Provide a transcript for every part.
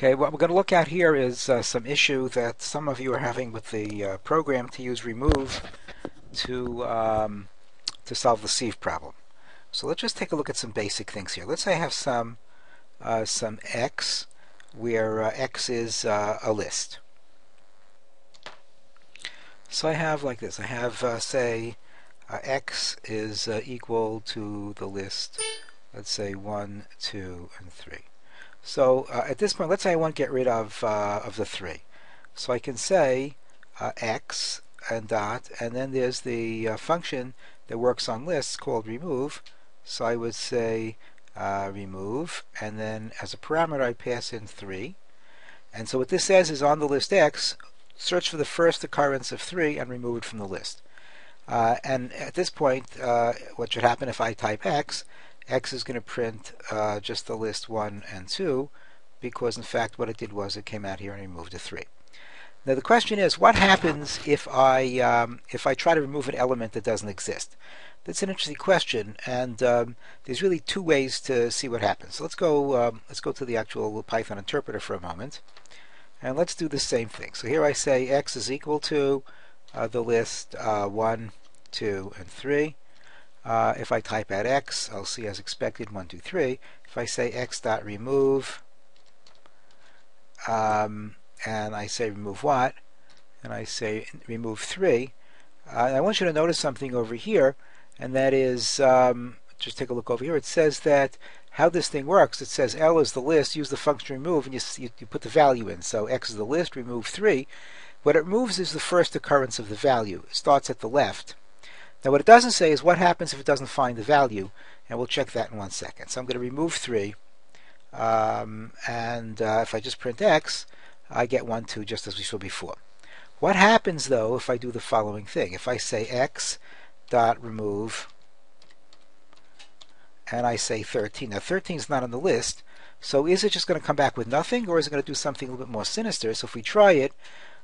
Okay, what we're going to look at here is some issue that some of you are having with the program to use remove to solve the sieve problem. So let's just take a look at some basic things here. Let's say I have some x where x is a list. So I have like this. I have say x is equal to the list. Let's say 1, 2, and 3. So at this point, let's say I want to get rid of the 3. So I can say x and dot, and then there's the function that works on lists called remove. So I would say remove, and then as a parameter I pass in 3. And so what this says is on the list x, search for the first occurrence of 3 and remove it from the list. And at this point, what should happen if I type x is going to print just the list 1 and 2, because in fact what it did was it came out here and removed a 3. Now the question is, what happens if I try to remove an element that doesn't exist? That's an interesting question, and there's really two ways to see what happens. So let's go to the actual Python interpreter for a moment, and let's do the same thing. So here I say x is equal to the list 1, 2, and 3. If I type out x, I'll see as expected 1, 2, 3. If I say x dot remove, and I say remove what, and I say remove 3, I want you to notice something over here, and that is, just take a look over here. It says that how this thing works. It says L is the list, use the function remove, and you put the value in. So x is the list, remove 3. What it removes is the first occurrence of the value. It starts at the left. Now what it doesn't say is what happens if it doesn't find the value, and we'll check that in 1 second. So I'm going to remove 3, and if I just print x, I get 1, 2, just as we saw before. What happens though if I do the following thing? If I say x dot remove, and I say 13. Now 13 is not on the list, so is it just going to come back with nothing, or is it going to do something a little bit more sinister? So if we try it,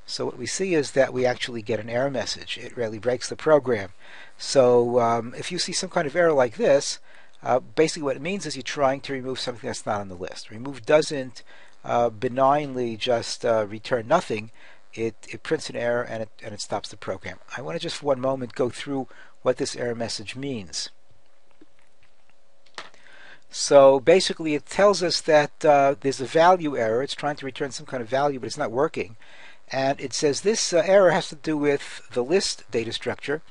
so what we see is that we actually get an error message. It really breaks the program. So if you see some kind of error like this, basically what it means is you're trying to remove something that's not on the list. Remove doesn't benignly just return nothing. It prints an error and it stops the program. I want to just for one moment go through what this error message means. So basically it tells us that there's a value error. It's trying to return some kind of value, but it's not working. And it says this error has to do with the list data structure,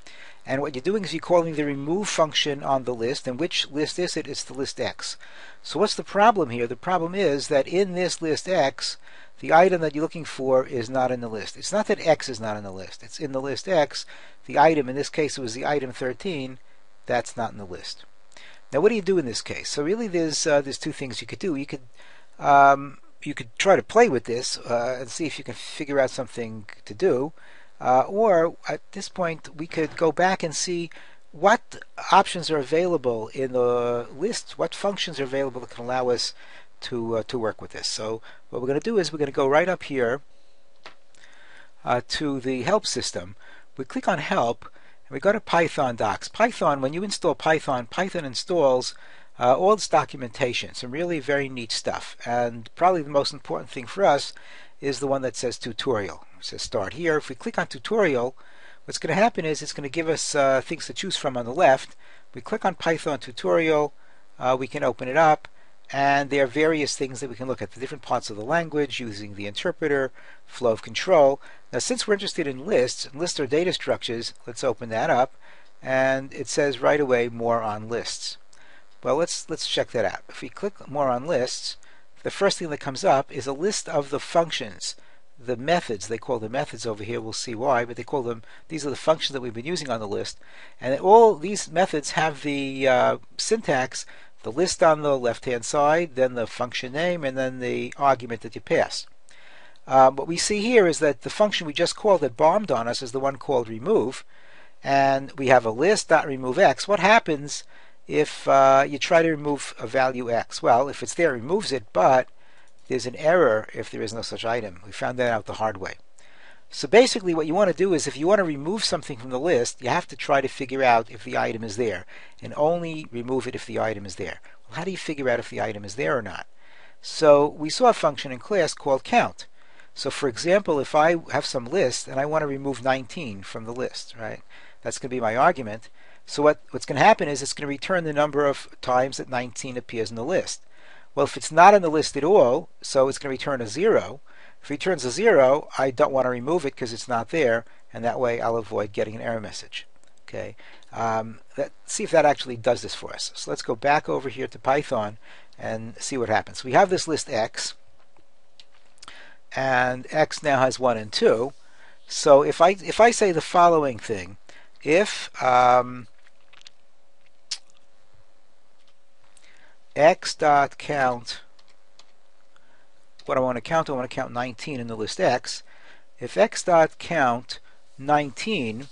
and what you're doing is you're calling the remove function on the list. And which list is it? It's the list x. So what's the problem here? The problem is that in this list x, the item that you're looking for is not in the list. It's not that x is not in the list. It's in the list x. The item, in this case it was the item 13, that's not in the list. Now what do you do in this case? So really there's two things you could do. You could try to play with this and see if you can figure out something to do, or at this point we could go back and see what options are available in the list, what functions are available that can allow us to work with this. So what we're going to do is we're going to go right up here to the help system. We click on help and we go to Python docs. Python, when you install Python installs all this documentation, some really very neat stuff, and probably the most important thing for us is the one that says tutorial. It says start here. If we click on tutorial, what's going to happen is it's going to give us things to choose from on the left. We click on Python tutorial, we can open it up, and there are various things that we can look at, the different parts of the language using the interpreter, flow of control. Now since we're interested in lists, and lists are data structures, let's open that up, and it says right away more on lists. Well, let's check that out. If we click more on lists, the first thing that comes up is a list of the functions, the methods. They call them methods over here. We'll see why, but they call them, these are the functions that we've been using on the list. And all these methods have the syntax, the list on the left-hand side, then the function name, and then the argument that you pass. What we see here is that the function we just called that bombed on us is the one called remove, and we have a list.removex. What happens if you try to remove a value x? Well, if it's there, it removes it, but there's an error if there is no such item. We found that out the hard way. So basically what you want to do is if you want to remove something from the list, you have to try to figure out if the item is there, and only remove it if the item is there. Well, how do you figure out if the item is there or not? So we saw a function in class called count. So for example, if I have some list and I want to remove 19 from the list, right? That's going to be my argument. So what's going to happen is it's going to return the number of times that 19 appears in the list. Well, if it's not in the list at all, so it's going to return a 0. If it returns a 0, I don't want to remove it because it's not there, and that way I'll avoid getting an error message. Okay, let's see if that actually does this for us. So let's go back over here to Python and see what happens. We have this list X, and X now has 1 and 2. So if I say the following thing, if X dot count, what I want to count 19 in the list X. If X dot count 19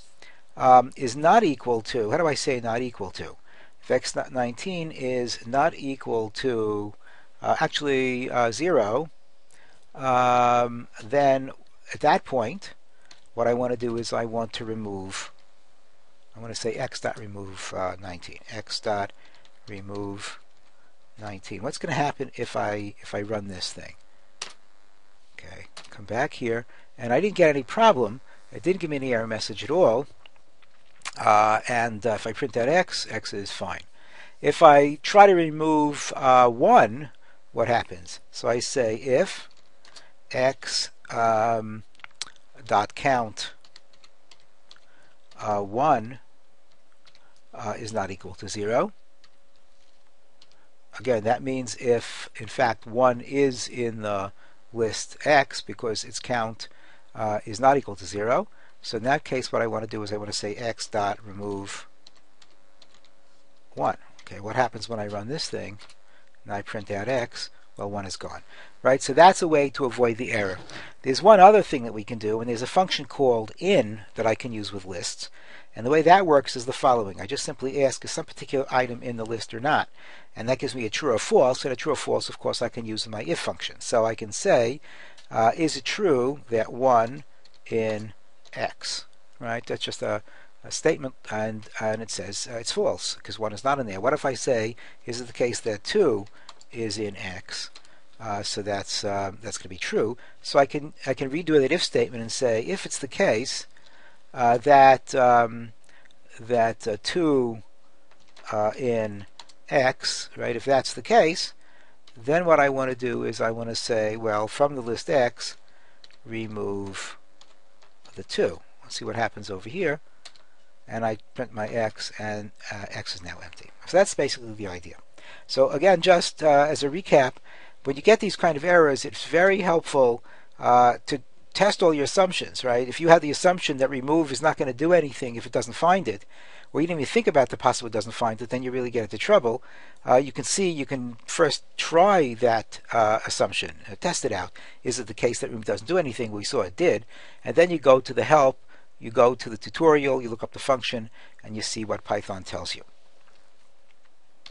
is not equal to, how do I say not equal to? If X dot 19 is not equal to 0, then at that point, what I want to do is I want to say X dot remove 19. X dot remove 19. What's going to happen if I run this thing? Okay, come back here, and I didn't get any problem. It didn't give me any error message at all. And if I print out X, X is fine. If I try to remove 1, what happens? So I say if X dot count 1 is not equal to 0. Again, that means if, in fact, 1 is in the list X because its count is not equal to 0. So in that case, what I want to do is I want to say X dot remove 1. Okay, what happens when I run this thing and I print out X? Well, 1 is gone. Right, so that's a way to avoid the error. There's one other thing that we can do, and there's a function called in that I can use with lists. And the way that works is the following. I just simply ask, is some particular item in the list or not? And that gives me a true or false, and a true or false, of course, I can use in my if function. So I can say, is it true that 1 in X? Right, that's just a statement, and it says it's false, because 1 is not in there. What if I say, is it the case that 2 is in X? So that's going to be true. So I can redo that if statement and say, if it's the case that 2 in X, right? If that's the case, then what I want to do is I want to say, well, from the list X, remove the 2. Let's see what happens over here. And I print my X, and X is now empty. So that's basically the idea. So again, just as a recap, when you get these kind of errors, it's very helpful to test all your assumptions, right? If you have the assumption that remove is not going to do anything if it doesn't find it, or you didn't even think about the possible it doesn't find it, then you really get into trouble. You can first try that assumption, test it out. Is it the case that remove doesn't do anything? We saw it did. And then you go to the help, you go to the tutorial, you look up the function, and you see what Python tells you.